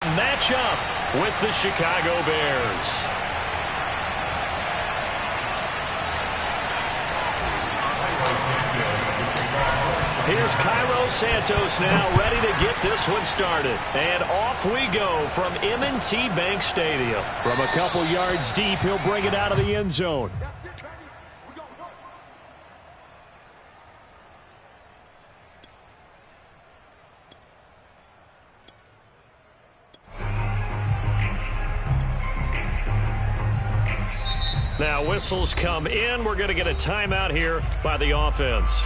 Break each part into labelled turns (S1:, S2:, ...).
S1: Match up with the Chicago Bears. Here's Cairo Santos now ready to get this one started. And off we go from M&T Bank Stadium. From a couple yards deep, he'll bring it out of the end zone. Now whistles come in. We're going to get a timeout here by the offense.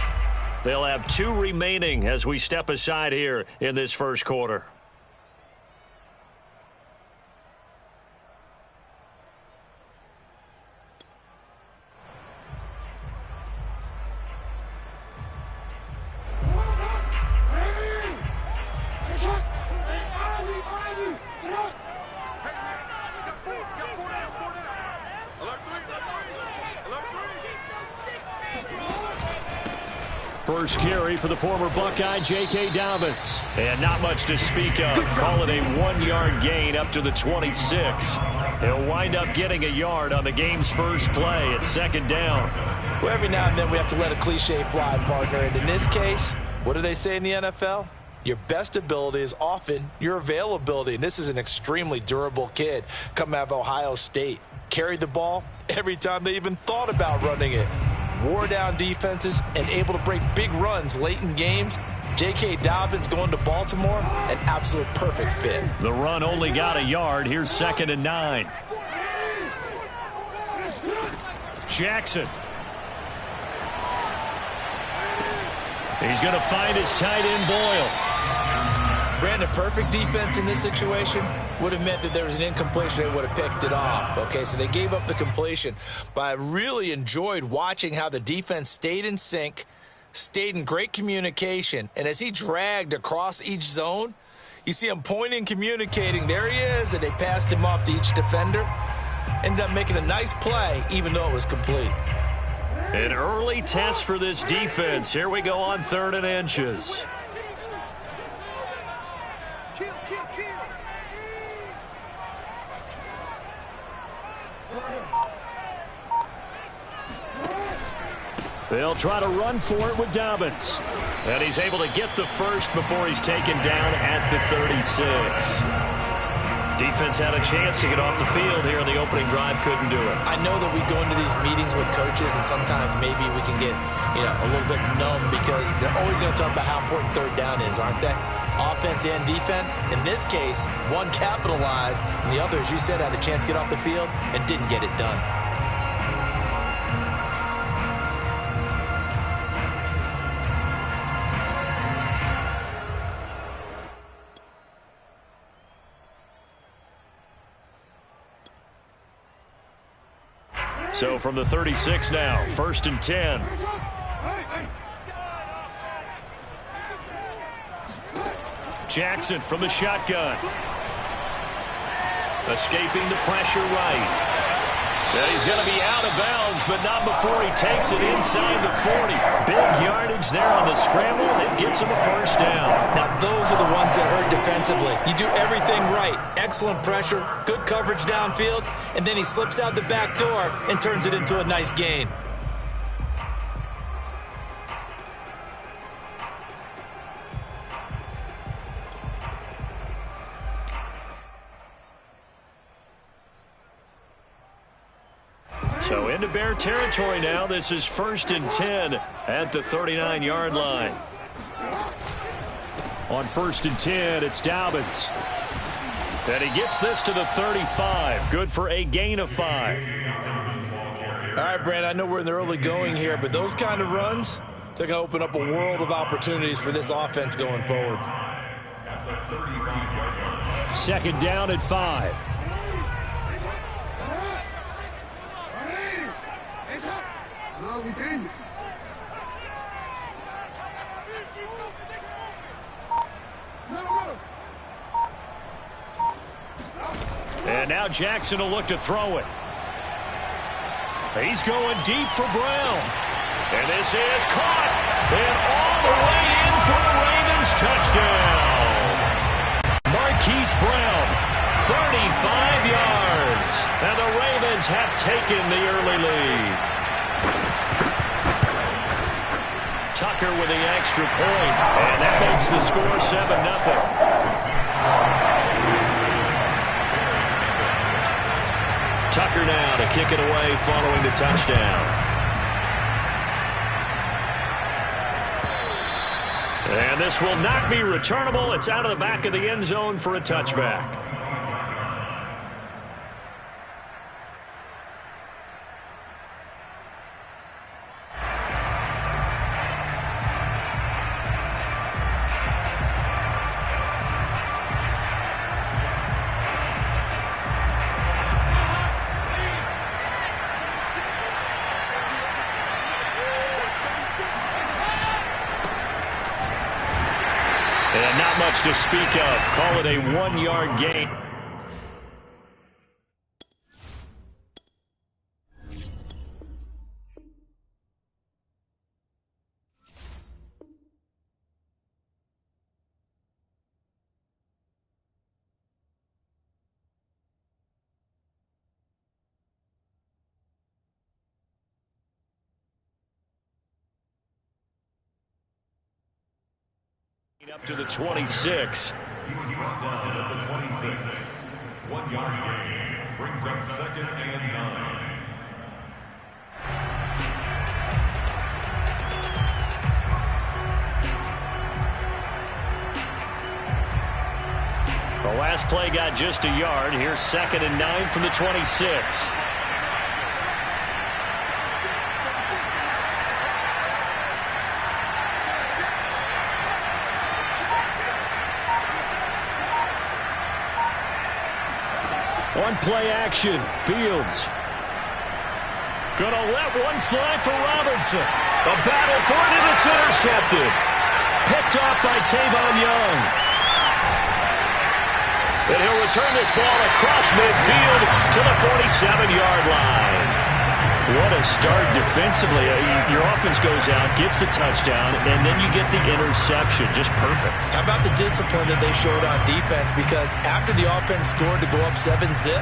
S1: They'll have 2 remaining as we step aside here in this first quarter. First carry for the former Buckeye, J.K. Dobbins. And not much to speak of. Call it a 1-yard gain up to the 26. He'll wind up getting a yard on the game's first play at second down.
S2: Well, every now and then we have to let a cliche fly, partner. And in this case, what do they say in the NFL? Your best ability is often your availability. And this is an extremely durable kid coming out of Ohio State. Carried the ball every time they even thought about running it. Wore down defenses and able to break big runs late in games. J.K. Dobbins going to Baltimore, an absolute perfect fit.
S1: The run only got a yard. Here's 2nd and 9. Jackson. He's going to find his tight end, Boyle.
S2: Brandon, perfect defense in this situation would have meant that there was an incompletion. They would have picked it off. Okay, so they gave up the completion. But I really enjoyed watching how the defense stayed in sync, stayed in great communication. And as he dragged across each zone, you see him pointing, communicating. There he is, and they passed him off to each defender. Ended up making a nice play, even though it was complete.
S1: An early test for this defense. Here we go on 3rd and inches. They'll try to run for it with Dobbins. And he's able to get the first before he's taken down at the 36. Defense had a chance to get off the field here in the opening drive, couldn't do it.
S2: I know that we go into these meetings with coaches, and sometimes maybe we can get, a little bit numb because they're always going to talk about how important 3rd down is, aren't they? Offense and defense. In this case, one capitalized, and the other, as you said, had a chance to get off the field and didn't get it done.
S1: So from the 36 now, 1st and 10. Jackson from the shotgun. Escaping the pressure right. And he's going to be out of bounds, but not before he takes it inside the 40. Big yardage there on the scramble that gets him a first down.
S2: Now, those are the ones that hurt defensively. You do everything right. Excellent pressure, good coverage downfield, and then he slips out the back door and turns it into a nice gain.
S1: So into Bear territory now. This is 1st and 10 at the 39-yard line. On 1st and 10, it's Dobbins. And he gets this to the 35. Good for a gain of 5.
S2: All right, Brand, I know we're in the early going here, but those kind of runs, they're going to open up a world of opportunities for this offense going forward.
S1: 2nd down at 5. And now Jackson will look to throw it. He's going deep for Brown. And this is caught. And all the way in for a Ravens touchdown. Marquise Brown, 35 yards. And the Ravens have taken the early lead. Tucker with the extra point, and that makes the score 7-0. Tucker now to kick it away following the touchdown. And this will not be returnable. It's out of the back of the end zone for a touchback. And not much to speak of. Call it a 1-yard gain. Up to the 26.
S3: He was brought down at the 26. 1-yard gain brings up 2nd and 9.
S1: The last play got just a yard. Here's 2nd and 9 from the 26. One play action. Fields. Gonna let one fly for Robinson. A battle for it, and it's intercepted. Picked off by Tavon Young. And he'll return this ball across midfield to the 47-yard line. What a start defensively. Your offense goes out, gets the touchdown, and then you get the interception. Just perfect.
S2: How about the discipline that they showed on defense? Because after the offense scored to go up 7-zip,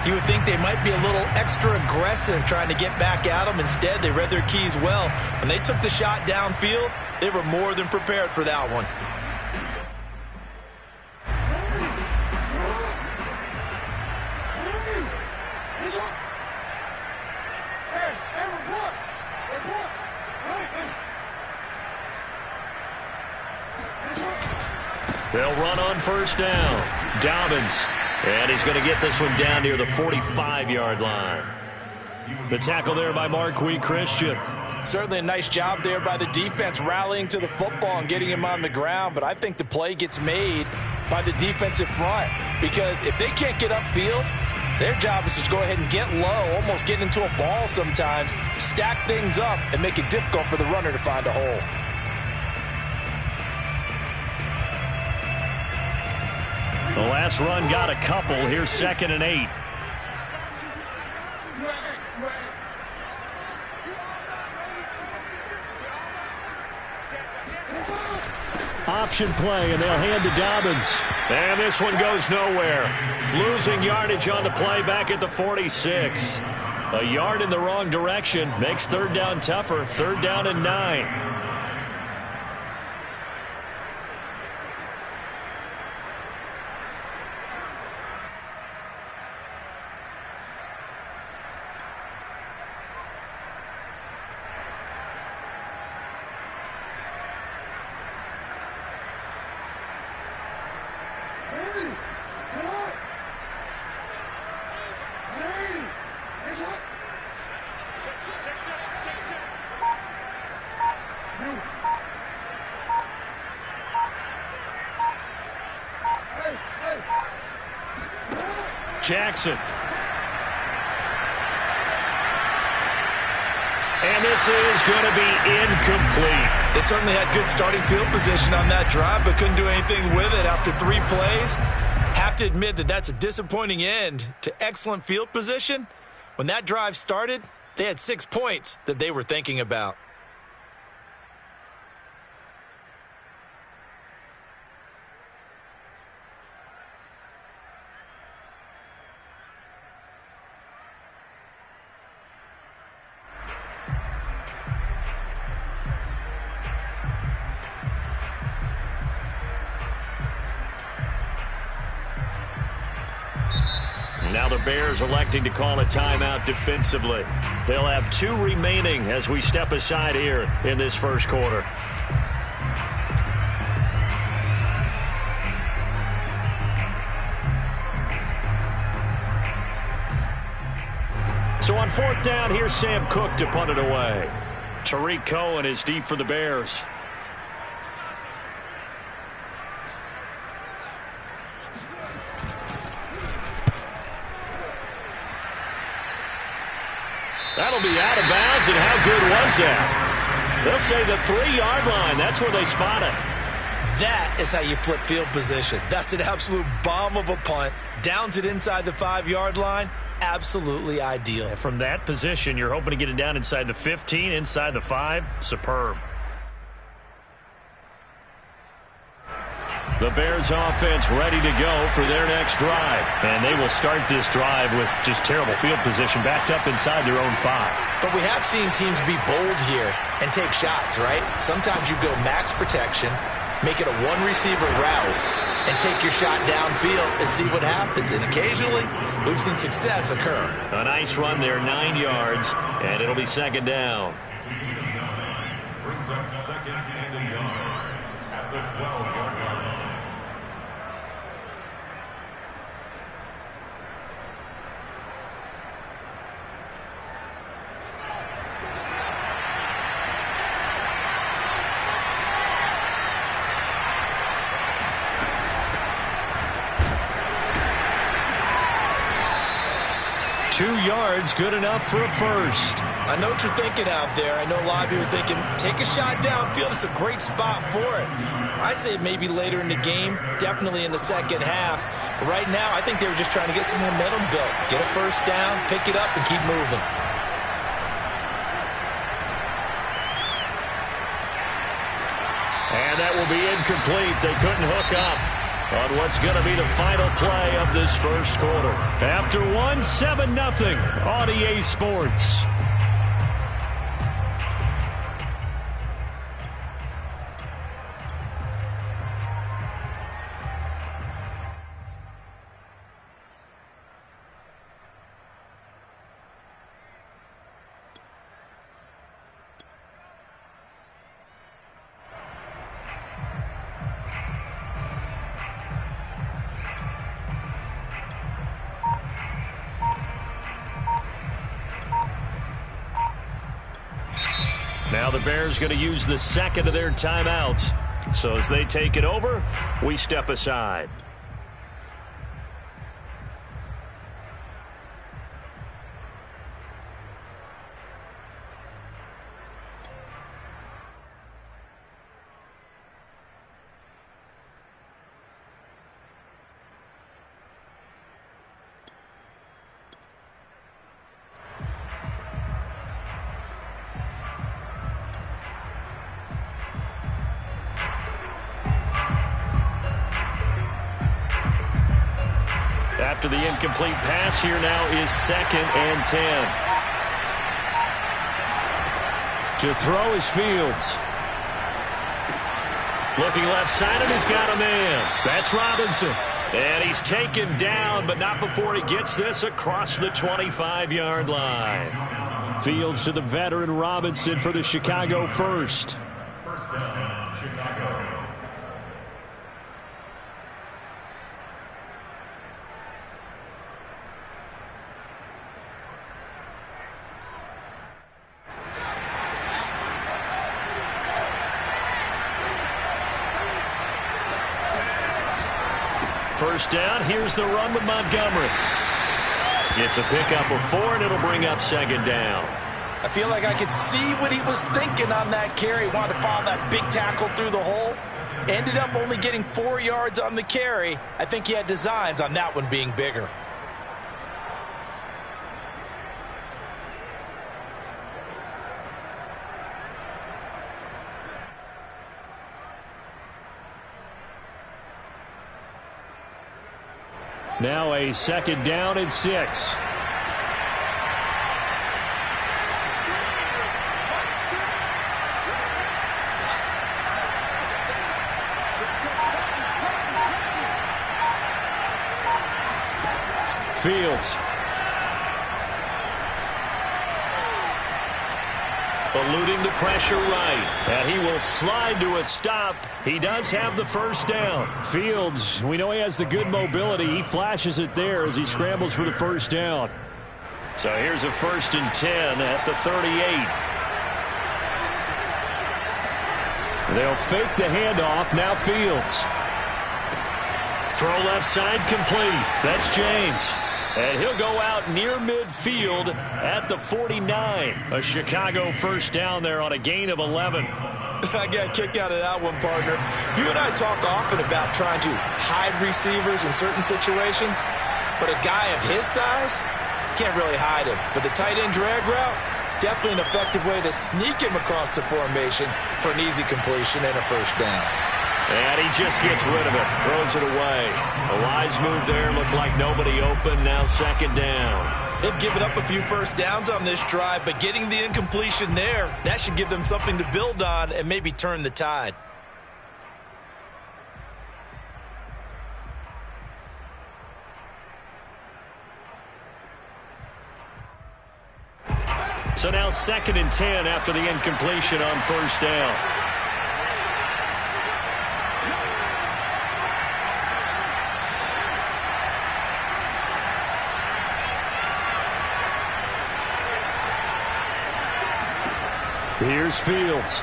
S2: you would think they might be a little extra aggressive trying to get back at them. Instead, they read their keys well. When they took the shot downfield, they were more than prepared for that one.
S1: They'll run on first down. Dobbins. And he's going to get this one down near the 45-yard line. The tackle there by Marquis Christian.
S2: Certainly a nice job there by the defense rallying to the football and getting him on the ground. But I think the play gets made by the defensive front. Because if they can't get upfield, their job is to go ahead and get low, almost get into a ball sometimes, stack things up, and make it difficult for the runner to find a hole.
S1: The last run got a couple. Here's 2nd and 8. Option play, and they'll hand to Dobbins. And this one goes nowhere. Losing yardage on the play back at the 46. A yard in the wrong direction makes 3rd down tougher. 3rd down and 9. Jackson. And this is going to be incomplete.
S2: They certainly had good starting field position on that drive, but couldn't do anything with it after 3 plays. Have to admit that that's a disappointing end to excellent field position. When that drive started, they had 6 points that they were thinking about.
S1: now the Bears electing to call a timeout defensively. They'll have 2 remaining as we step aside here in this first quarter. So on 4th down, here's Sam Cook to punt it away. Tariq Cohen is deep for the Bears. That'll be out of bounds, and how good was that? They'll say the 3-yard line. That's where they spot it.
S2: That is how you flip field position. That's an absolute bomb of a punt. Downs it inside the 5-yard line. Absolutely ideal.
S1: From that position, you're hoping to get it down inside the 15, inside the 5. Superb. The Bears offense ready to go for their next drive. And they will start this drive with just terrible field position backed up inside their own 5.
S2: But we have seen teams be bold here and take shots, right? Sometimes you go max protection, make it a 1-receiver route, and take your shot downfield and see what happens. And occasionally, we've seen success occur.
S1: A nice run there, 9 yards, and it'll be 2nd down.
S3: Brings up 2nd and a yard at the 12-yard line.
S1: Two yards, good enough for a first.
S2: I know what you're thinking out there. I know a lot of you are thinking, take a shot downfield. It's a great spot for it. I'd say maybe later in the game, definitely in the second half. But right now, I think they were just trying to get some momentum built. Get a first down, pick it up, and keep moving.
S1: And that will be incomplete. They couldn't hook up on what's going to be the final play of this first quarter. After 7-0 on EA Sports. Now the Bears going to use the second of their timeouts. So as they take it over, we step aside. After the incomplete pass, here now is 2nd and 10. To throw is Fields. Looking left side, and he's got a man. That's Robinson. And he's taken down, but not before he gets this across the 25-yard line. Fields to the veteran Robinson for the Chicago first.
S3: First down, Chicago.
S1: First down, here's the run with Montgomery. It's a pickup of 4, and it'll bring up 2nd down.
S2: I feel like I could see what he was thinking on that carry. Wanted to follow that big tackle through the hole. Ended up only getting 4 yards on the carry. I think he had designs on that one being bigger.
S1: Now a 2nd down and 6. Fields. Eluding the pressure right. And he will slide to a stop. He does have the first down. Fields, we know he has the good mobility. He flashes it there as he scrambles for the first down. So here's a 1st and 10 at the 38. They'll fake the handoff. Now Fields. Throw left side complete. That's James. And he'll go out near midfield at the 49. A Chicago first down there on a gain of 11.
S2: I got a kick out of that one, partner. You and I talk often about trying to hide receivers in certain situations, but a guy of his size can't really hide him. But the tight end drag route, definitely an effective way to sneak him across the formation for an easy completion and a first down.
S1: And he just gets rid of it, throws it away. A wise move there, looked like nobody open, now 2nd down.
S2: They've given up a few first downs on this drive, but getting the incompletion there, that should give them something to build on and maybe turn the tide.
S1: So now 2nd and 10 after the incompletion on first down. Here's Fields.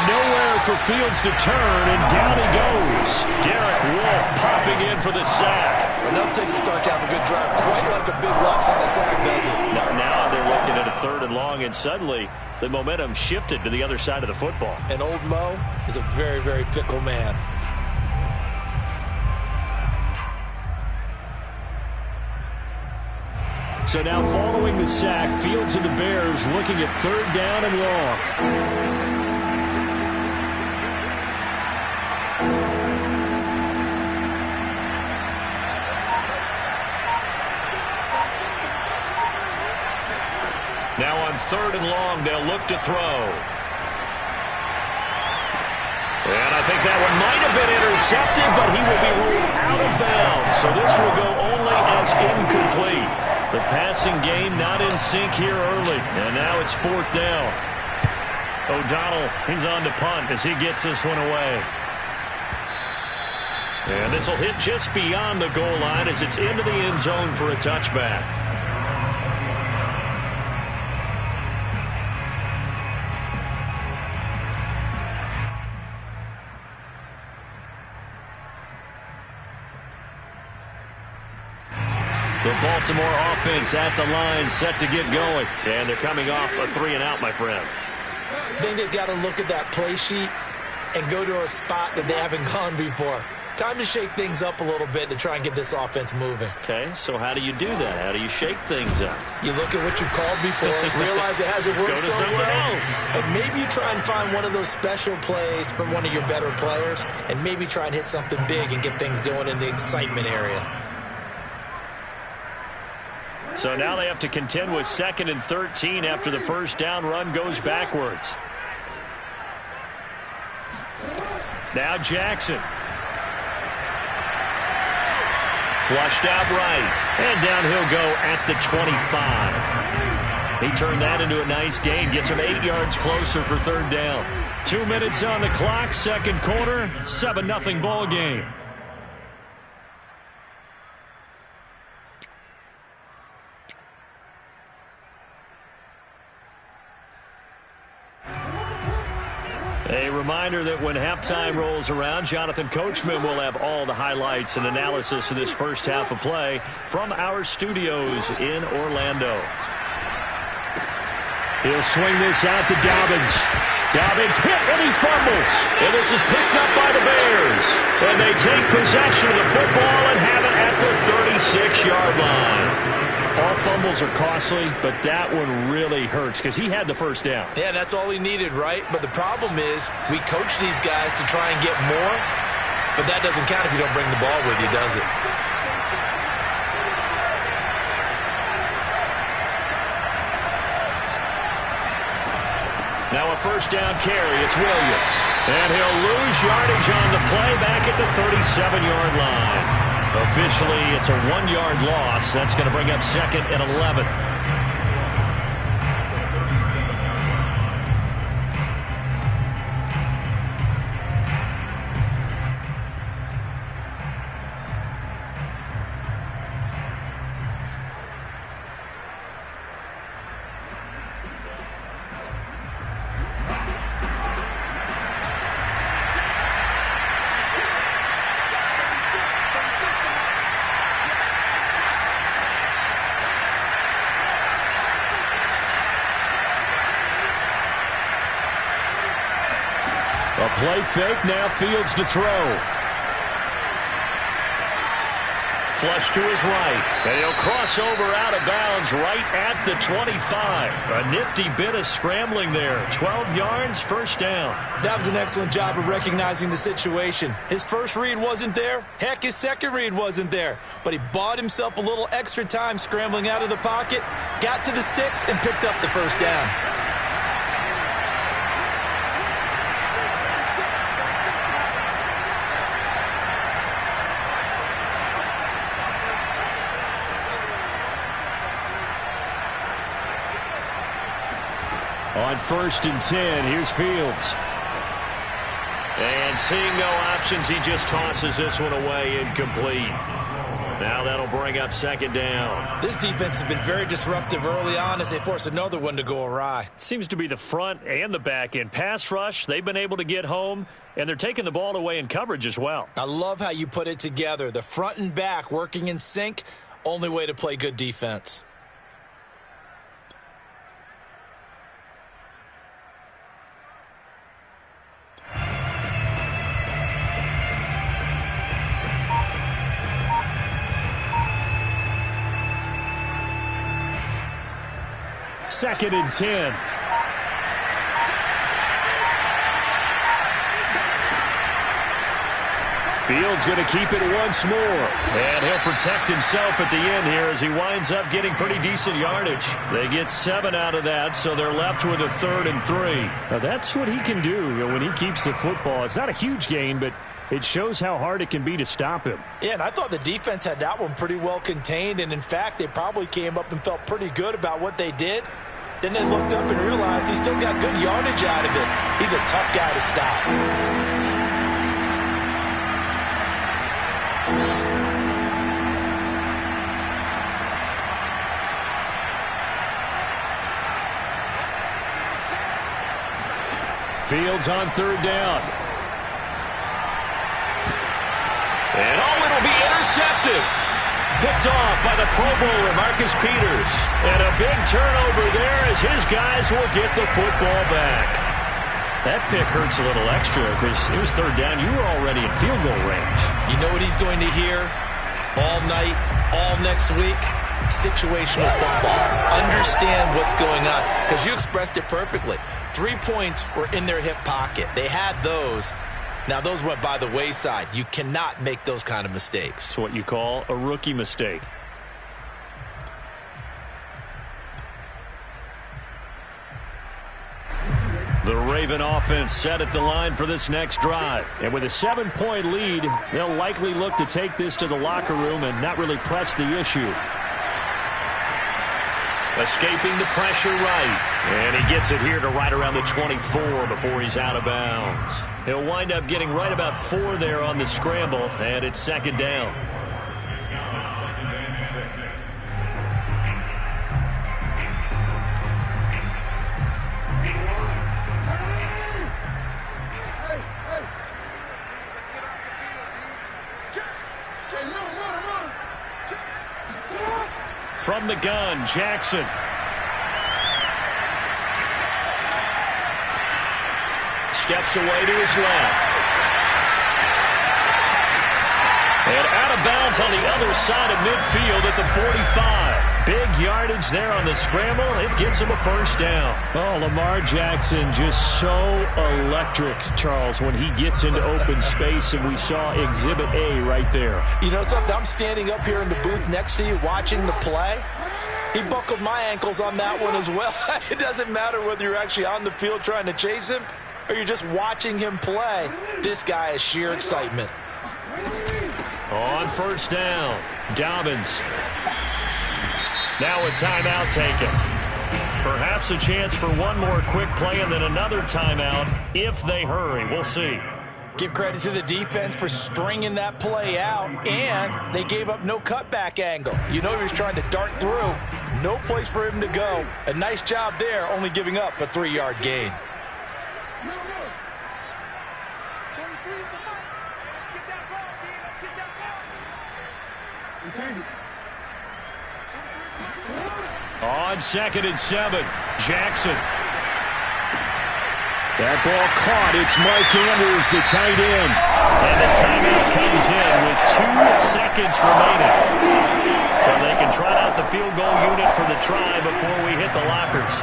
S1: Nowhere for Fields to turn, and down he goes. Derek Wolfe popping in for the sack.
S2: Enough takes to start to have a good drive, quite like a big loss on a sack, does it?
S1: Now they're looking at a 3rd and long, and suddenly the momentum shifted to the other side of the football.
S2: And old Mo is a very, very fickle man.
S1: So now following the sack, Fields and the Bears looking at 3rd down and long. Now on 3rd and long, they'll look to throw. And I think that one might have been intercepted, but he will be ruled out of bounds. So this will go only as incomplete. The passing game not in sync here early. And now it's 4th down. O'Donnell, he's on to punt as he gets this one away. And this will hit just beyond the goal line as it's into the end zone for a touchback. The Baltimore offense at the line, set to get going. And they're coming off a 3-and-out, my friend.
S2: I think they've got to look at that play sheet and go to a spot that they haven't gone before. Time to shake things up a little bit to try and get this offense moving.
S1: Okay, so how do you do that? How do you shake things up?
S2: You look at what you've called before, realize it hasn't worked
S1: Go to
S2: so
S1: something
S2: well,
S1: else.
S2: and maybe you try and find one of those special plays from one of your better players, and maybe try and hit something big and get things going in the excitement area.
S1: So now they have to contend with 2nd and 13 after the first down run goes backwards. Now Jackson. Flushed out right. And down he'll go at the 25. He turned that into a nice gain. Gets him 8 yards closer for 3rd down. 2 minutes on the clock, 2nd quarter, 7-0 ball game. A reminder that when halftime rolls around, Jonathan Coachman will have all the highlights and analysis of this first half of play from our studios in Orlando. He'll swing this out to Dobbins. Dobbins hit and he fumbles. And this is picked up by the Bears. And they take possession of the football and have it at the 36-yard line. All fumbles are costly, but that one really hurts because he had the first down.
S2: Yeah, that's all he needed, right? But the problem is we coach these guys to try and get more, but that doesn't count if you don't bring the ball with you, does it?
S1: Now a first down carry. It's Williams. And he'll lose yardage on the play back at the 37-yard line. Officially, it's a 1-yard loss. That's going to bring up 2nd and 11. A play fake, now Fields to throw. Flush to his right, and he'll cross over out of bounds right at the 25. A nifty bit of scrambling there. 12 yards, first down.
S2: That was an excellent job of recognizing the situation. His first read wasn't there. Heck, his second read wasn't there. But he bought himself a little extra time scrambling out of the pocket, got to the sticks, and picked up the first down.
S1: On 1st and 10, here's Fields. And seeing no options, he just tosses this one away, incomplete. Now that'll bring up 2nd down.
S2: This defense has been very disruptive early on as they force another one to go awry.
S1: Seems to be the front and the back end. Pass rush, they've been able to get home, and they're taking the ball away in coverage as well.
S2: I love how you put it together. The front and back working in sync, only way to play good defense.
S1: Second and 10. Fields going to keep it once more. And he'll protect himself at the end here as he winds up getting pretty decent yardage. They get 7 out of that, so they're left with a 3rd and 3. Now that's what he can do when he keeps the football. It's not a huge gain, but it shows how hard it can be to stop him.
S2: Yeah, and I thought the defense had that one pretty well contained, and in fact, they probably came up and felt pretty good about what they did. Then they looked up and realized he still got good yardage out of it. He's a tough guy to stop.
S1: Fields on 3rd down. And it'll be intercepted. Picked off by the Pro Bowler, Marcus Peters. And a big turnover there as his guys will get the football back. That pick hurts a little extra because it was 3rd down. You were already in field goal range.
S2: You know what he's going to hear all night, all next week? Situational football. Understand what's going on because you expressed it perfectly. 3 points were in their hip pocket. They had those. Now, those went by the wayside. You cannot make those kind of mistakes.
S1: It's what you call a rookie mistake. The Raven offense set at the line for this next drive. And with a 7-point lead, they'll likely look to take this to the locker room and not really press the issue. Escaping the pressure right. And he gets it here to right around the 24 before he's out of bounds. He'll wind up getting right about 4 there on the scramble, and it's 2nd down. From the gun, Jackson. Steps away to his left. And out of bounds on the other side of midfield at the 45. Big yardage there on the scramble. It gets him a first down. Oh, Lamar Jackson just so electric, Charles, when he gets into open space, and we saw Exhibit A right there.
S2: You know something? I'm standing up here in the booth next to you watching the play. He buckled my ankles on that one as well. It doesn't matter whether you're actually on the field trying to chase him or you're just watching him play. This guy is sheer excitement.
S1: On first down, Dobbins. Now a timeout taken. Perhaps a chance for one more quick play and then another timeout if they hurry. We'll see.
S2: Give credit to the defense for stringing that play out, and they gave up no cutback angle. You know he was trying to dart through. No place for him to go. A nice job there, only giving up a 3-yard gain.
S1: On 2nd and 7, Jackson. That ball caught. It's Mike Andrews, the tight end. And the timeout comes in with 2 seconds remaining. So they can trot out the field goal unit for the try before we hit the lockers.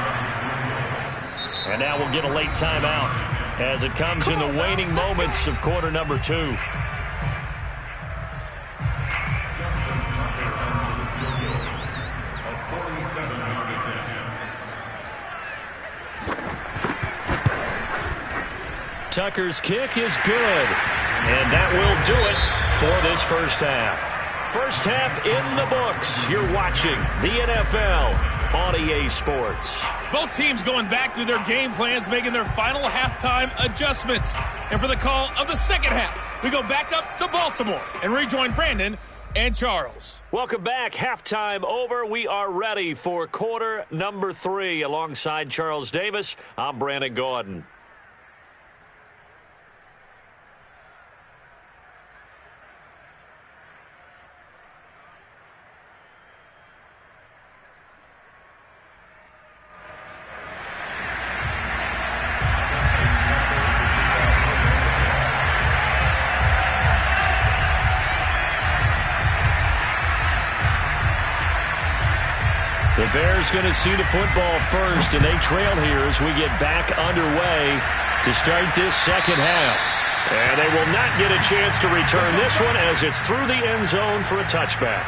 S1: And now we'll get a late timeout as it comes in the waning moments of quarter number 2. Tucker's kick is good, and that will do it for this first half. First half in the books. You're watching the NFL on EA Sports.
S4: Both teams going back through their game plans, making their final halftime adjustments. And for the call of the second half, we go back up to Baltimore and rejoin Brandon and Charles.
S1: Welcome back. Halftime over. We are ready for quarter number 3. Alongside Charles Davis, I'm Brandon Gaudin. The Bears going to see the football first, and they trail here as we get back underway to start this second half. And they will not get a chance to return this one as it's through the end zone for a touchback.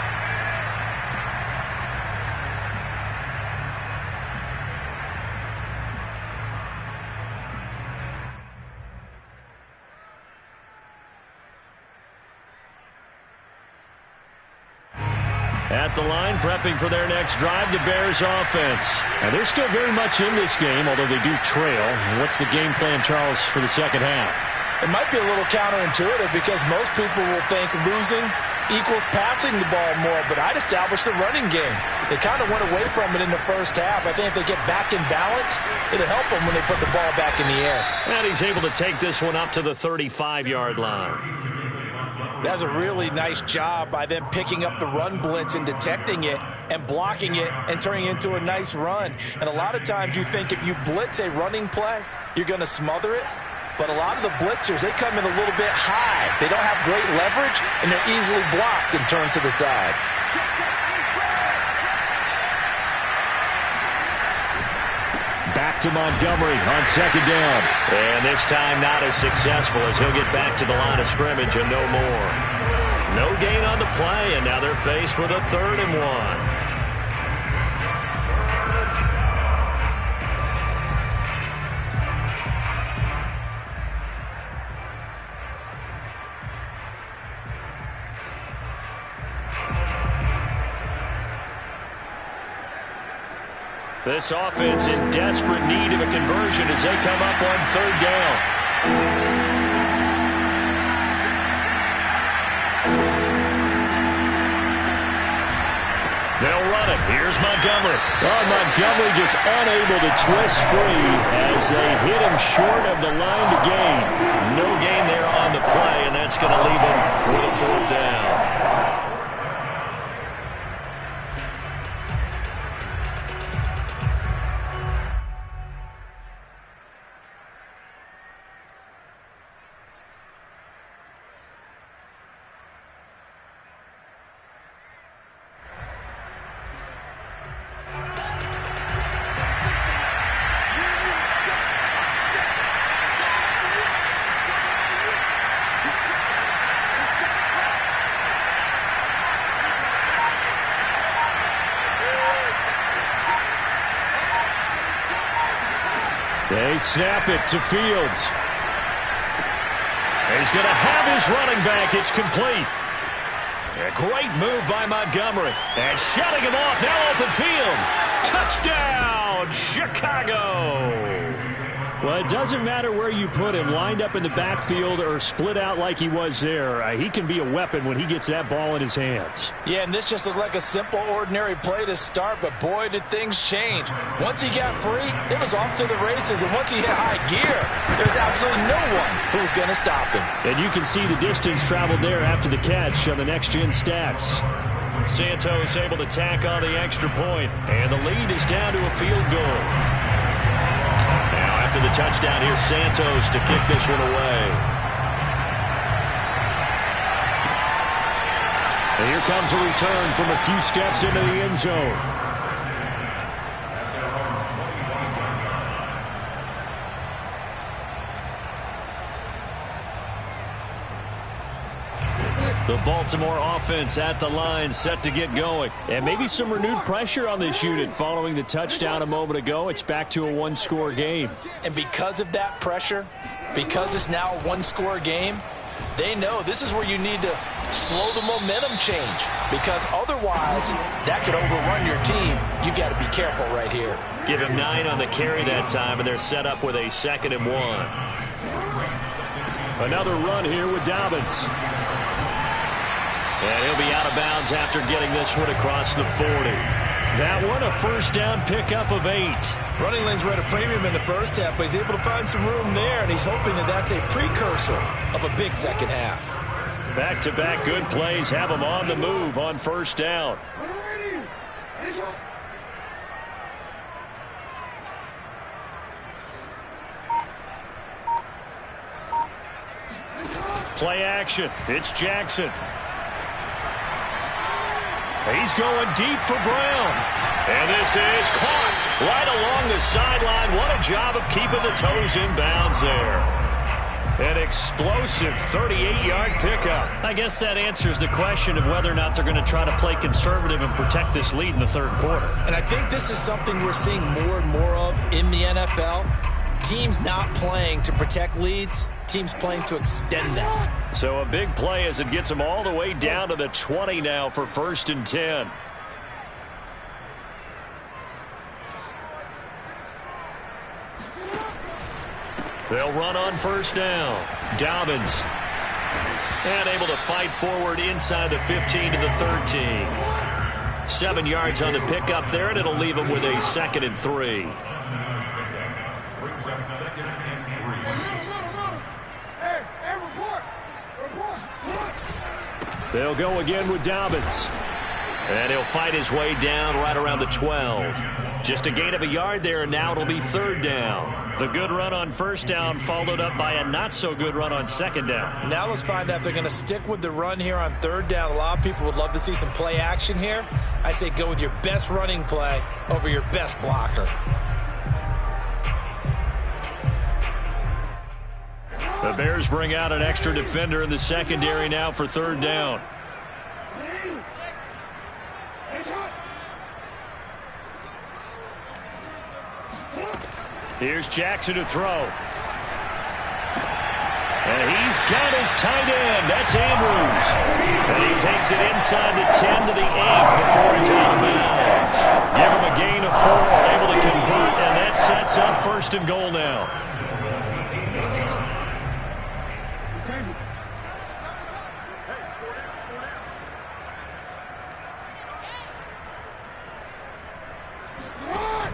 S1: At the line, prepping for their next drive, the Bears offense. And they're still very much in this game, although they do trail. What's the game plan, Charles, for the second half?
S2: It might be a little counterintuitive because most people will think losing equals passing the ball more, but I'd establish the running game. They kind of went away from it in the first half. I think if they get back in balance, it'll help them when they put the ball back in the air.
S1: And he's able to take this one up to the 35-yard line.
S2: That's a really nice job by them picking up the run blitz and detecting it and blocking it and turning it into a nice run. And a lot of times you think if you blitz a running play, you're going to smother it. But a lot of the blitzers, they come in a little bit high. They don't have great leverage, and they're easily blocked and turned to the side.
S1: Back to Montgomery on second down. And this time not as successful as he'll get back to the line of scrimmage and no more. No gain on the play, and now they're faced with a 3rd and 1. This offense in desperate need of a conversion as they come up on 3rd down. They'll run it. Here's Montgomery.
S5: Oh, Montgomery just unable to twist free as they hit him short of the line to gain.
S1: No gain there on the play, and that's going to leave him with a 4th down.
S5: They snap it to Fields.
S1: He's going to have his running back. It's complete. A great move by Montgomery. And shutting him off. Now open field. Touchdown, Chicago.
S5: Well, it doesn't matter where you put him, lined up in the backfield or split out like he was there. He can be a weapon when he gets that ball in his hands.
S2: Yeah, and this just looked like a simple, ordinary play to start, but boy, did things change. Once he got free, it was off to the races, and once he hit high gear, there's absolutely no one who was going to stop him.
S5: And you can see the distance traveled there after the catch on the next-gen stats.
S1: Santos able to tack on the extra point, and the lead is down to a field goal. After the touchdown, here's Santos to kick this one away.
S5: And here comes a return from a few steps into the end zone.
S1: The Baltimore offense at the line, set to get going.
S5: And maybe some renewed pressure on this unit following the touchdown a moment ago. It's back to a one-score game.
S2: And because of that pressure, because it's now a one-score game, they know this is where you need to slow the momentum change, because otherwise that could overrun your team. You've got to be careful right here.
S1: Give him 9 on the carry that time, and they're set up with a 2nd and 1.
S5: Another run here with Dobbins.
S1: And he'll be out of bounds after getting this one across the 40. That one, a first down pickup of 8.
S2: Running lanes were at a premium in the first half, but he's able to find some room there, and he's hoping that that's a precursor of a big second half.
S1: Back-to-back good plays have him on the move on first down. Play action. It's Jackson. He's going deep for Brown. And this is caught right along the sideline. What a job of keeping the toes in bounds there. An explosive 38-yard pickup. I guess that answers the question of whether or not they're going to try to play conservative and protect this lead in the third quarter.
S2: And I think this is something we're seeing more and more of in the NFL. Teams not playing to protect leads, teams playing to extend them.
S1: So a big play as it gets them all the way down to the 20 now for 1st and 10. They'll run on first down. Dobbins. And able to fight forward inside the 15 to the 13. 7 yards on the pickup there, and it'll leave them with a 2nd and 3.
S3: Brings up 2nd and 3.
S5: They'll go again with Dobbins.
S1: And he'll fight his way down right around the 12. Just a gain of a yard there, and now it'll be 3rd down. The good run on first down followed up by a not-so-good run on 2nd down.
S2: Now let's find out if they're going to stick with the run here on 3rd down. A lot of people would love to see some play action here. I say go with your best running play over your best blocker.
S1: The Bears bring out an extra defender in the secondary now for 3rd down. Here's Jackson to throw. And he's got his tight end. That's Andrews. And he takes it inside the 10 to the 8 before he's out of bounds. Give him a gain of 4, able to convert, and that sets up 1st and goal now.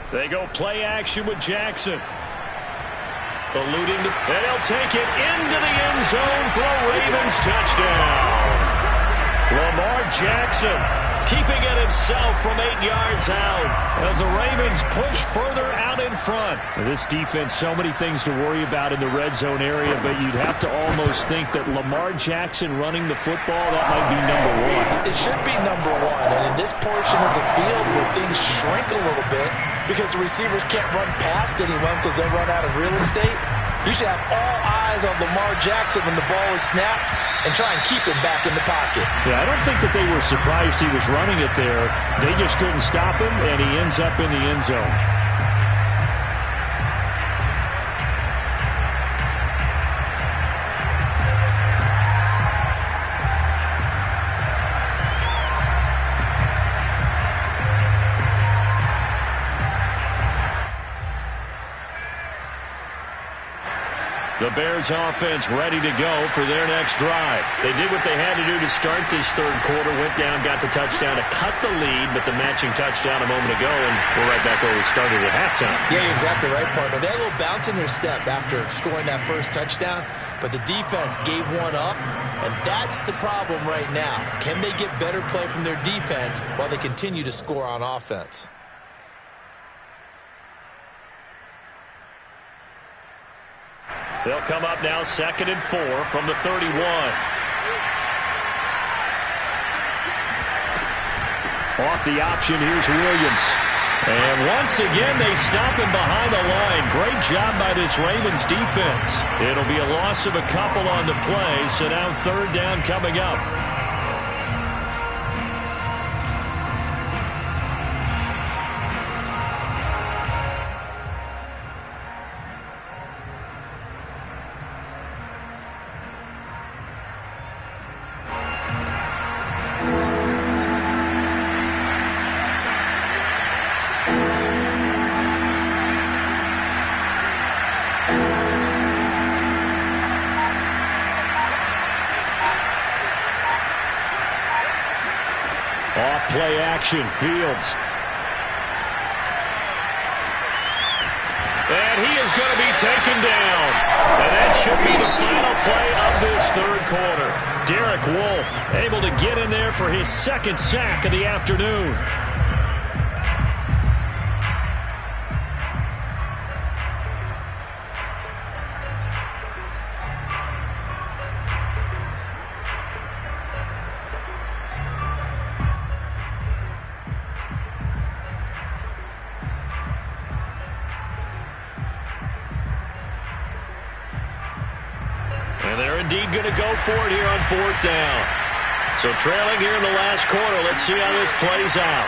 S1: They go play action with Jackson. Eluding, and he'll take it into the end zone for a Ravens touchdown. Lamar Jackson keeping it himself from 8 yards out as the Ravens push further out in front.
S5: This defense, so many things to worry about in the red zone area, but you'd have to almost think that Lamar Jackson running the football, that might be number 1.
S2: It should be number 1, and in this portion of the field where things shrink a little bit because the receivers can't run past anyone because they'll run out of real estate, you should have all eyes on Lamar Jackson when the ball is snapped and try and keep him back in the pocket.
S5: Yeah, I don't think that they were surprised he was running it there. They just couldn't stop him, and he ends up in the end zone.
S1: The Bears offense ready to go for their next drive. They did what they had to do to start this third quarter. Went down, got the touchdown to cut the lead, but the matching touchdown a moment ago, and we're right back where we started at halftime.
S2: Yeah, you're exactly right, partner. They had a little bounce in their step after scoring that first touchdown, but the defense gave one up, and that's the problem right now. Can they get better play from their defense while they continue to score on offense?
S1: They'll come up now 2nd and 4 from the 31. Off the option, here's Williams. And once again, they stop him behind the line. Great job by this Ravens defense. It'll be a loss of a couple on the play, so now 3rd down coming up. Play action, Fields. And he is going to be taken down. And that should be the final play of this third quarter. Derek Wolfe able to get in there for his 2nd sack of the afternoon. And they're indeed going to go for it here on 4th down. So trailing here in the last quarter. Let's see how this plays out.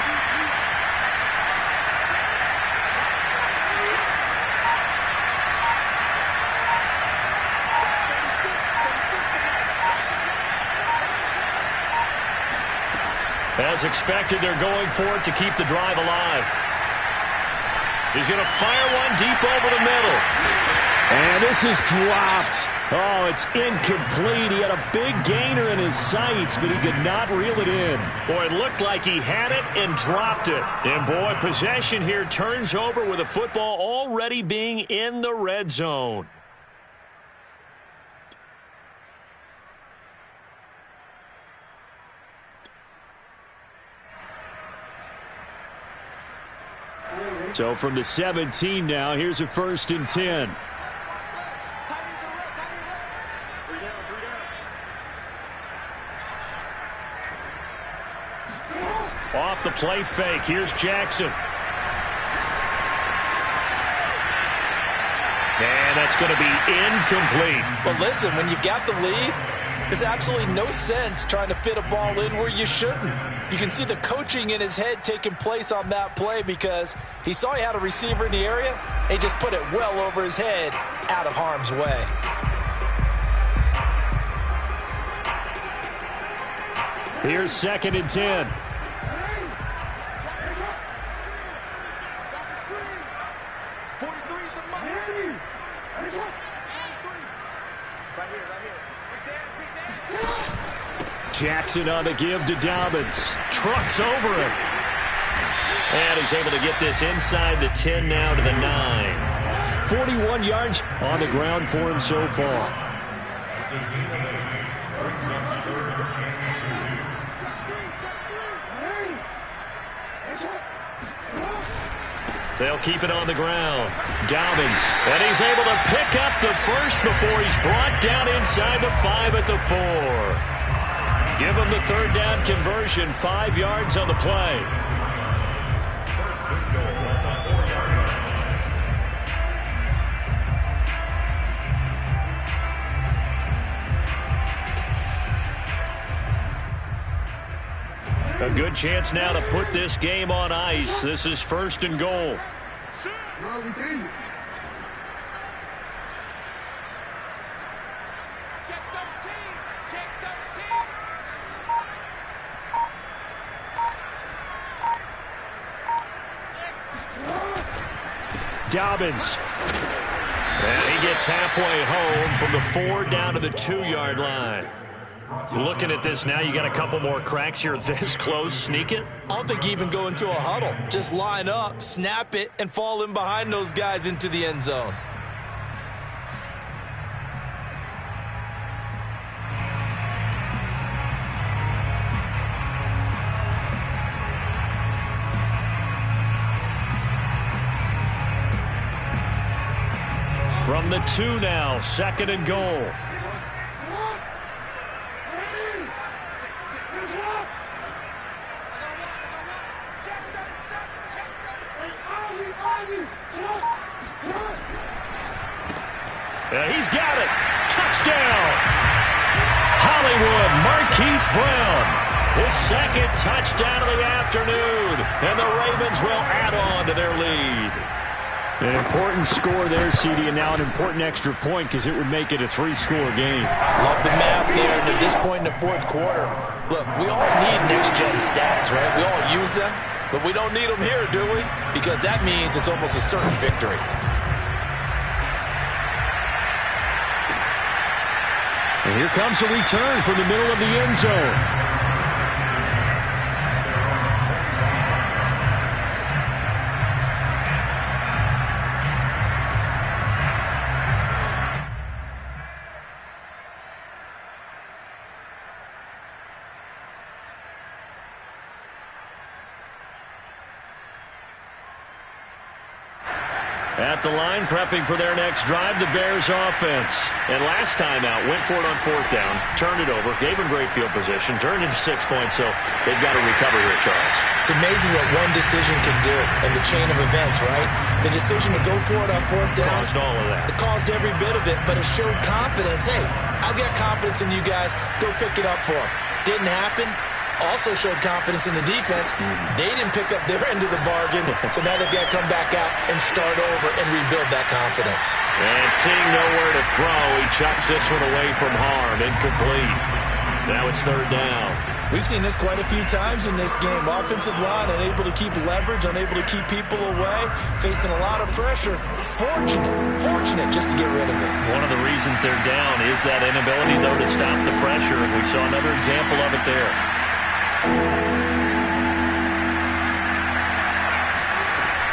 S1: As expected, they're going for it to keep the drive alive. He's going to fire one deep over the middle. And this is dropped. Oh, it's incomplete. He had a big gainer in his sights, but he could not reel it in. Boy, it looked like he had it and dropped it. And, boy, possession here turns over with the football already being in the red zone. So from the 17 now, here's a 1st and 10. Off the play fake. Here's Jackson. And that's going to be incomplete.
S2: But listen, when you got the lead, there's absolutely no sense trying to fit a ball in where you shouldn't. You can see the coaching in his head taking place on that play because he saw he had a receiver in the area and he just put it well over his head out of harm's way.
S5: Here's 2nd and 10. Jackson on the give to Dobbins. Trucks over him.
S1: And he's able to get this inside the 10 now to the 9.
S5: 41 yards on the ground for him so far.
S1: They'll keep it on the ground. Dobbins. And he's able to pick up the first before he's brought down inside the 5 at the 4. Give him the 3rd down conversion. 5 yards on the play. A good chance now to put this game on ice. This is 1st and goal.
S5: Dobbins.
S1: And he gets halfway home from the 4 down to the 2-yard line. Looking at this now, you got a couple more cracks here this close. Sneak it?
S2: I don't think you even go into a huddle. Just line up, snap it, and fall in behind those guys into the end zone.
S1: From the 2 now, 2nd and goal. And he's got it. Touchdown. Hollywood Marquise Brown. His 2nd touchdown of the afternoon. And the Ravens will add on to their lead.
S5: An important score there, CD, and now an important extra point because it would make it a 3-score game.
S2: Love the math there. And at this point in the 4th quarter, look, we all need next-gen stats, right? We all use them, but we don't need them here, do we? Because that means it's almost a certain victory.
S5: And here comes a return from the middle of the end zone.
S1: At the line, prepping for their next drive, the Bears offense. And last time out, went for it on 4th down, turned it over, gave them great field position, turned into 6 points, so they've got to recover here, Charles.
S2: It's amazing what one decision can do in the chain of events, right? The decision to go for it on 4th down.
S1: Caused all of that.
S2: It caused every bit of it, but it showed confidence. Hey, I've got confidence in you guys. Go pick it up for them. Didn't happen. Also showed confidence in the defense. They didn't pick up their end of the bargain, so now they've got to come back out and start over and rebuild that confidence.
S1: And seeing nowhere to throw, he chucks this one away from harm. Incomplete. Now it's 3rd down.
S2: We've seen this quite a few times in this game. Offensive line unable to keep leverage, unable to keep people away, facing a lot of pressure. Fortunate just to get rid of it.
S1: One of the reasons they're down is that inability, though, to stop the pressure, and we saw another example of it there.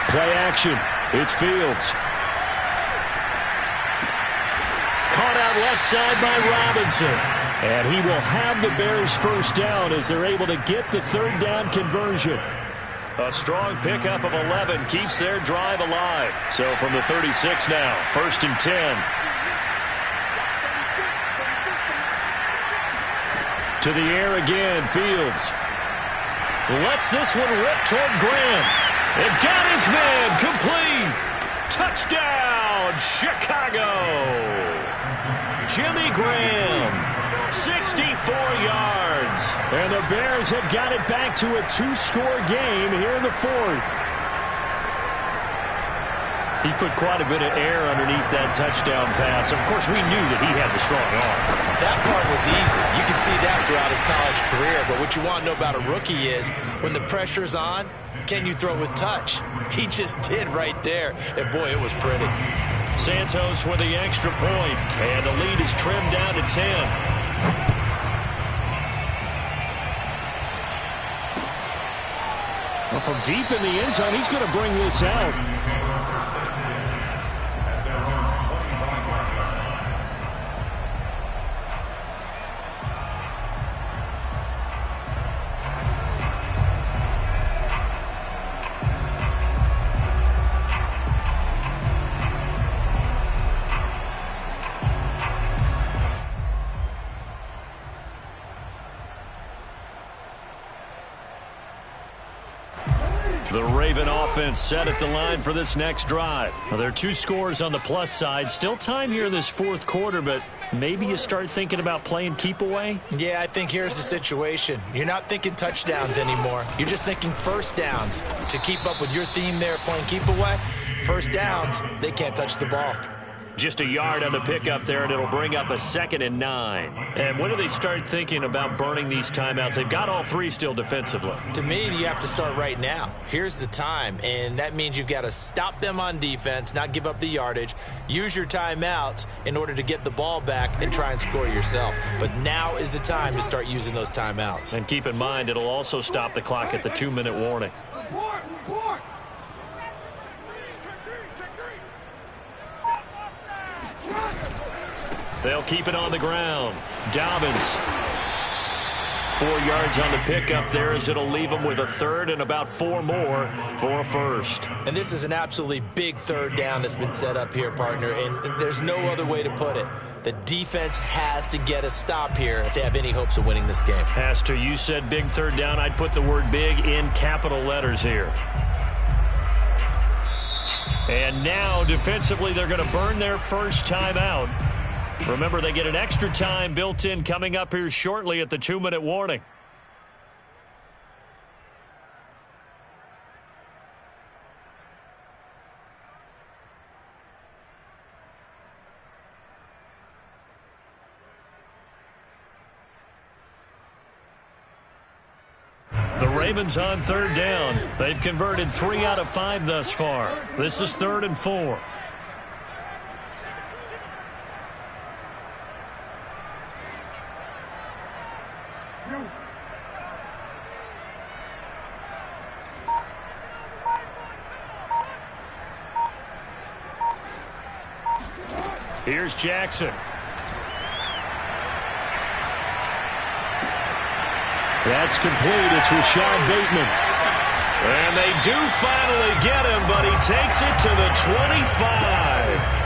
S5: Play action. It's Fields.
S1: Caught out left side by Robinson.
S5: And he will have the Bears 1st down as they're able to get the 3rd down conversion.
S1: A strong pickup of 11 keeps their drive alive. So from the 36 now, 1st and 10.
S5: To the air again, Fields.
S1: Lets this one rip toward Graham. And got his man complete. Touchdown, Chicago. Jimmy Graham, 64 yards.
S5: And the Bears have got it back to a 2-score game here in the 4th.
S1: He put quite a bit of air underneath that touchdown pass. Of course, we knew that he had the strong arm.
S2: That part was easy. You can see that throughout his college career. But what you want to know about a rookie is when the pressure's on, can you throw with touch? He just did right there. And, boy, it was pretty.
S1: Santos with the extra point. And the lead is trimmed down to 10.
S5: Well, from deep in the end zone, he's going to bring this out.
S1: The Raven offense set at the line for this next drive. Well, there are 2 scores on the plus side. Still time here in this 4th quarter, but maybe you start thinking about playing keep away?
S2: Yeah, I think here's the situation. You're not thinking touchdowns anymore. You're just thinking 1st downs. To keep up with your theme there, playing keep away, 1st downs, they can't touch the ball.
S1: Just a yard on the pickup there, and it'll bring up a 2nd and 9. And when do they start thinking about burning these timeouts? They've got all 3 still defensively.
S2: To me, you have to start right now. Here's the time, and that means you've got to stop them on defense, not give up the yardage, use your timeouts in order to get the ball back and try and score yourself. But now is the time to start using those timeouts.
S1: And keep in mind, it'll also stop the clock at the 2-minute warning. They'll keep it on the ground. Dobbins. 4 yards on the pickup there as it'll leave them with a 3rd and about 4 more for a 1st.
S2: And this is an absolutely big 3rd down that's been set up here, partner, and there's no other way to put it. The defense has to get a stop here if they have any hopes of winning this game.
S1: Has to. You said big 3rd down. I'd put the word big in capital letters here. And now, defensively, they're going to burn their first timeout. Remember, they get an extra time built in coming up here shortly at the 2-minute warning. The Ravens on 3rd down. They've converted 3 out of 5 thus far. This is 3rd and 4. Here's Jackson. That's complete. It's Rashad Bateman. And they do finally get him, but he takes it to the 25.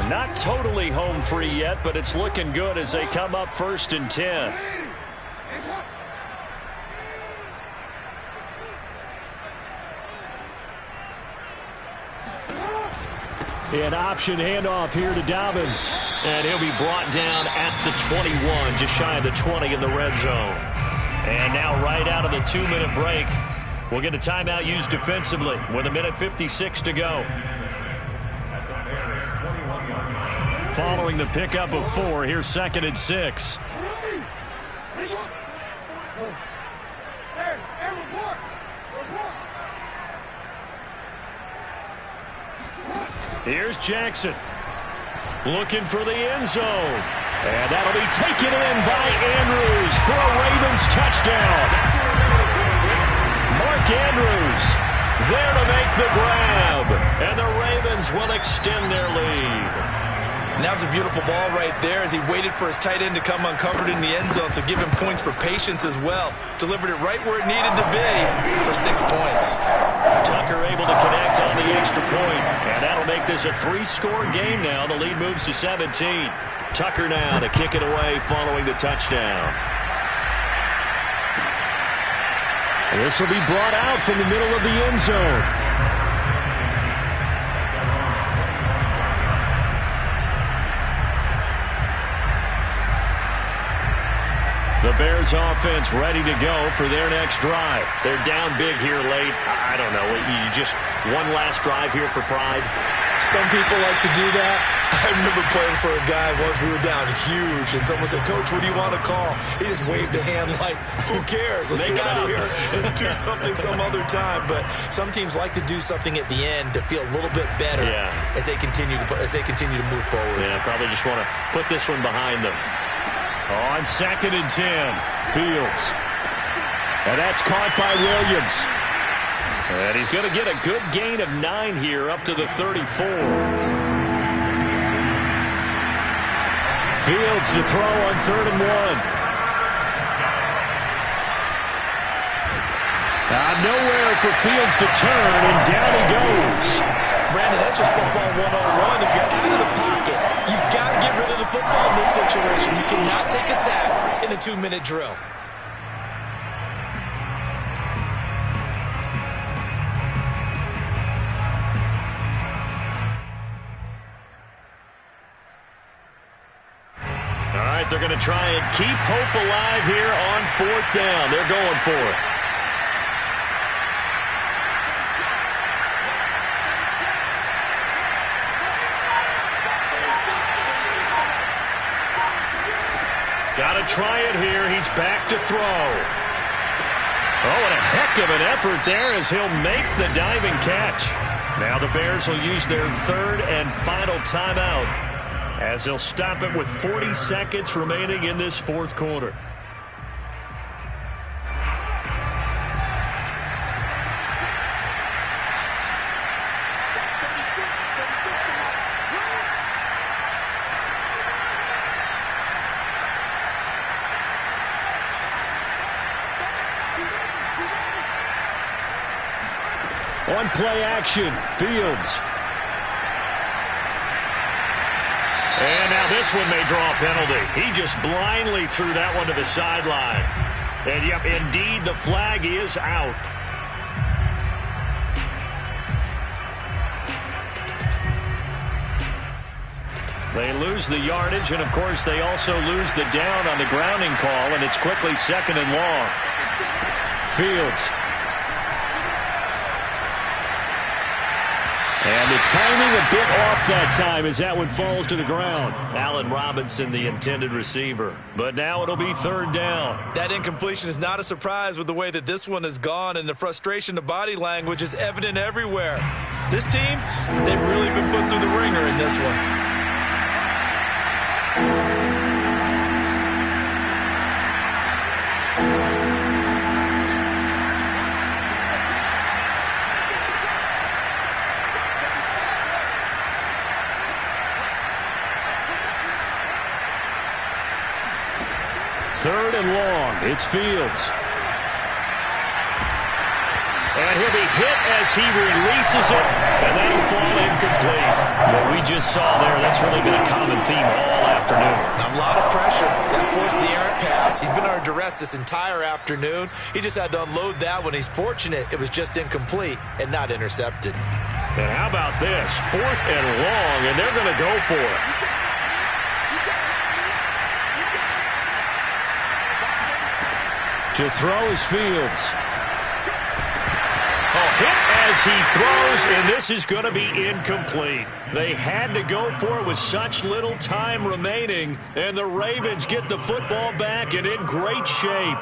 S1: Not totally home free yet, but it's looking good as they come up 1st and 10. An option handoff here to Dobbins. And he'll be brought down at the 21, just shy of the 20 in the red zone. And now right out of the 2-minute break, we'll get a timeout used defensively with 1:56 to go. Following the pickup of 4, here's 2nd and 6. Here's Jackson. Looking for the end zone. And that'll be taken in by Andrews for a Ravens touchdown. Mark Andrews there to make the grab. And the Ravens will extend their lead.
S2: And that was a beautiful ball right there as he waited for his tight end to come uncovered in the end zone, so give him points for patience as well. Delivered it right where it needed to be for 6 points.
S1: Tucker able to connect on the extra point, and that'll make this a 3-score game now. The lead moves to 17. Tucker now to kick it away following the touchdown. This will be brought out from the middle of the end zone. The Bears offense ready to go for their next drive. They're down big here late. I don't know. You just one last drive here for pride?
S2: Some people like to do that. I remember playing for a guy once. We were down huge, and someone said, "Coach, what do you want to call?" He just waved a hand like, who cares? Let's get out of here and do something some other time. But some teams like to do something at the end to feel a little bit better as they continue to move forward.
S1: Yeah, probably just want to put this one behind them. On 2nd and 10, Fields. And that's caught by Williams. And he's going to get a good gain of 9 here up to the 34. Fields to throw on 3rd and 1. Nowhere for Fields to turn, and down he goes.
S2: Brandon, that's just football 101. If you're out of the pocket, you've got to get rid of the football in this situation. You cannot take a sack in a 2-minute drill.
S1: right, they're going to try and keep hope alive here on 4th down. They're going for it. Got to try it here. He's back to throw. Oh, and a heck of an effort there as he'll make the diving catch. Now the Bears will use their 3rd and final timeout as they'll stop it with 40 seconds remaining in this 4th quarter. On play action, Fields. And now this one may draw a penalty. He just blindly threw that one to the sideline. And, yep, indeed, the flag is out. They lose the yardage, and, of course, they also lose the down on the grounding call, and it's quickly 2nd and long. Fields. And the timing a bit off that time as that one falls to the ground. Allen Robinson, the intended receiver. But now it'll be 3rd down.
S2: That incompletion is not a surprise with the way that this one has gone, and the frustration, the body language is evident everywhere. This team, they've really been put through the ringer in this one.
S5: Third and long. It's Fields.
S1: And he'll be hit as he releases it, and that'll fall incomplete. What we just saw there, that's really been a common theme all afternoon.
S2: A lot of pressure. That forced the errant pass. He's been under duress this entire afternoon. He just had to unload that one. He's fortunate it was just incomplete and not intercepted.
S1: And how about this? 4th and long, and they're going to go for it.
S5: To throw is Fields.
S1: Oh, hit as he throws, and this is going to be incomplete. They had to go for it with such little time remaining, and the Ravens get the football back and in great shape.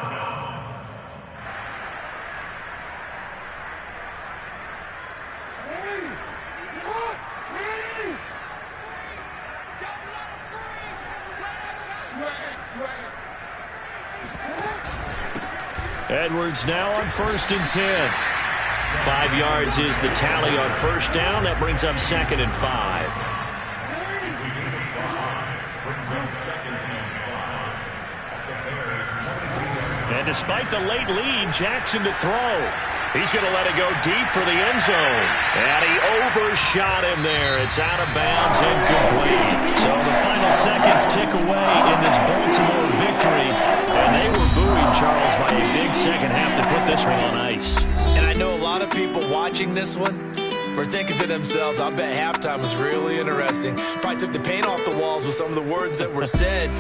S1: Edwards now on 1st and 10. 5 yards is the tally on 1st down. That brings up 2nd and 5. And despite the late lead, Jackson to throw. He's going to let it go deep for the end zone. And he overshot him there. It's out of bounds, incomplete. So the final seconds tick away in this Baltimore victory. And they were buoyed, Charles, by a big second half to put this one on ice.
S2: And I know a lot of people watching this one were thinking to themselves, I bet halftime was really interesting. Probably took the paint off the walls with some of the words that were said.